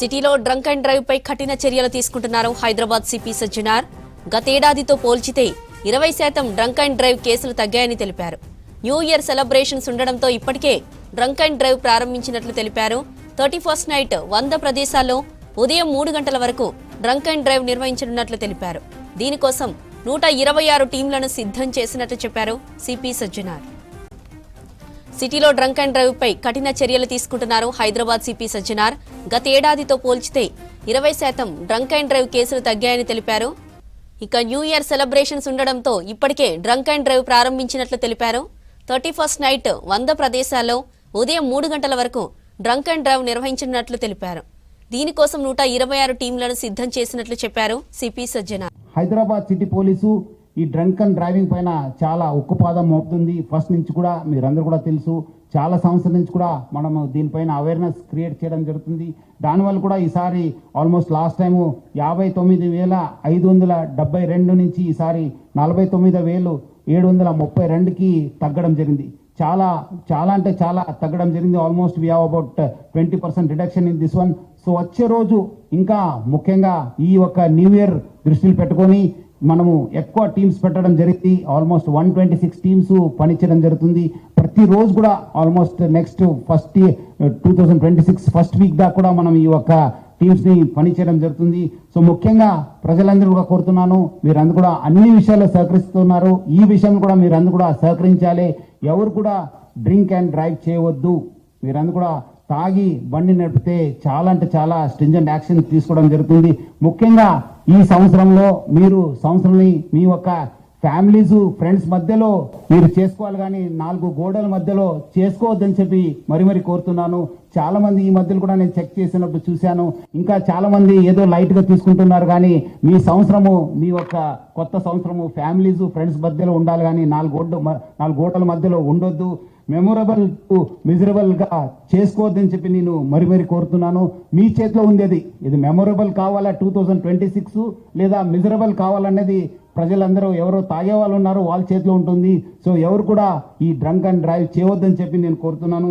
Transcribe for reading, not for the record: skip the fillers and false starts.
సిటీలో drunk and drive పై కఠిన చర్యలు తీసుకుంటున్నారు హైదరాబాద్ సిపి సజ్జనార్. గతేడాదితో పోల్చితే 20% డ్రంక్ అండ్ డ్రైవ్ కేసులు తగ్గాయని తెలిపారు. న్యూ ఇయర్ సెలబ్రేషన్స్ ఉండడంతో ఇప్పటికే డ్రంక్ అండ్ డ్రైవ్ ప్రారంభించినట్లు తెలిపారు. 31st నైట్ 100 ప్రదేశాల్లో ఉదయం 3 గంటల వరకు డ్రంక్ అండ్ డ్రైవ్ నిర్వహించనున్నట్లు తెలిపారు. దీనికోసం 126 టీంలను సిద్ధం చేసినట్లు చెప్పారు సిపి సజ్జనార్. సిటీలో డ్రంక్ అండ్ డ్రైవ్ పై కఠిన చర్యలు తీసుకుంటున్నారు హైదరాబాద్ సిపి సజ్జనార్. గతేడాదితో పోల్చితే 20% డ్రంక్ అండ్ డ్రైవ్ కేసులు తగ్గాయని తెలిపారు. ఇక న్యూ ఇయర్ సెలబ్రేషన్స్ ఉండడంతో ఇప్పటికే డ్రంక్ అండ్ డ్రైవ్ ప్రారంభించినట్లు తెలిపారు. 31st నైట్ 100 ప్రదేశాల్లో ఉదయం 3 గంటల వరకు డ్రంక్ అండ్ డ్రైవ్ నిర్వహించనున్నట్లు తెలిపారు. దీనికోసం 126 టీంలను సిద్ధం చేసినట్లు చెప్పారు CP Sajjanar. Hyderabad city police ఈ డ్రంక్ అండ్ డ్రైవింగ్ పైన చాలా ఉక్కుపాదం మోపుతుంది. ఫస్ట్ నుంచి కూడా మీరందరూ కూడా తెలుసు, చాలా సంవత్సరాల నుంచి కూడా మనము దీనిపైన అవేర్నెస్ క్రియేట్ చేయడం జరుగుతుంది. దానివల్ల కూడా ఈసారి ఆల్మోస్ట్ లాస్ట్ టైము 59,572 నుంచి ఈసారి 49,732కి తగ్గడం జరిగింది. చాలా అంటే చాలా తగ్గడం జరిగింది. Almost we have about 20% reduction in this one. So వచ్చే రోజు ఇంకా ముఖ్యంగా ఈ యొక్క న్యూ ఇయర్ దృష్టిలో పెట్టుకొని మనము ఎక్కువ టీమ్స్ పెట్టడం జరిగింది. ఆల్మోస్ట్ 126 టీమ్స్ పనిచేయడం జరుగుతుంది. ప్రతిరోజు కూడా ఆల్మోస్ట్ నెక్స్ట్ 2026 ఫస్ట్ వీక్ దాకా కూడా మనం ఈ యొక్క టీమ్స్ ని పనిచేయడం జరుగుతుంది. సో ముఖ్యంగా ప్రజలందరూ కూడా కోరుతున్నాను, మీరందరూ కూడా అన్ని విషయాల్లో సహకరిస్తున్నారు. ఈ విషయం కూడా మీరందరూ కూడా సహకరించాలి. ఎవరు కూడా డ్రింక్ అండ్ డ్రైవ్ చేయవద్దు. మీరందరూ కూడా తాగి బండి నడిపితే చాలా అంటే చాలా స్ట్రింజెంట్ యాక్షన్ తీసుకోవడం జరుగుతుంది. ముఖ్యంగా ఈ సంవత్సరంలో మీరు సంవత్సరంని మీ యొక్క ఫ్యామిలీస్ ఫ్రెండ్స్ మధ్యలో మీరు చేసుకోవాలి, కానీ 4 గోడల మధ్యలో చేసుకోవద్దని చెప్పి మరి కోరుతున్నాను. చాలా మంది ఈ మధ్యలో కూడా నేను చెక్ చేసినప్పుడు చూశాను, ఇంకా చాలా మంది ఏదో లైట్ గా తీసుకుంటున్నారు. కానీ మీ సంవత్సరము, మీ యొక్క కొత్త సంవత్సరము ఫ్యామిలీస్ ఫ్రెండ్స్ మధ్యలో ఉండాలి, కానీ 4 గోడల మధ్యలో ఉండొద్దు. మెమొరబుల్ టు మిజరబుల్ గా చేసుకోవద్దని చెప్పి నేను మరి కోరుతున్నాను. మీ చేతిలో ఉండేది ఇది మెమొరబుల్ కావాలా 2026 లేదా మిజరబుల్ కావాలనేది ప్రజలందరూ ఎవరో తాగే వాళ్ళు ఉన్నారో వాళ్ళ చేతిలో ఉంటుంది. సో ఎవరు కూడా ఈ డ్రంక్ అండ్ డ్రైవ్ చేయవద్దని చెప్పి నేను కోరుతున్నాను.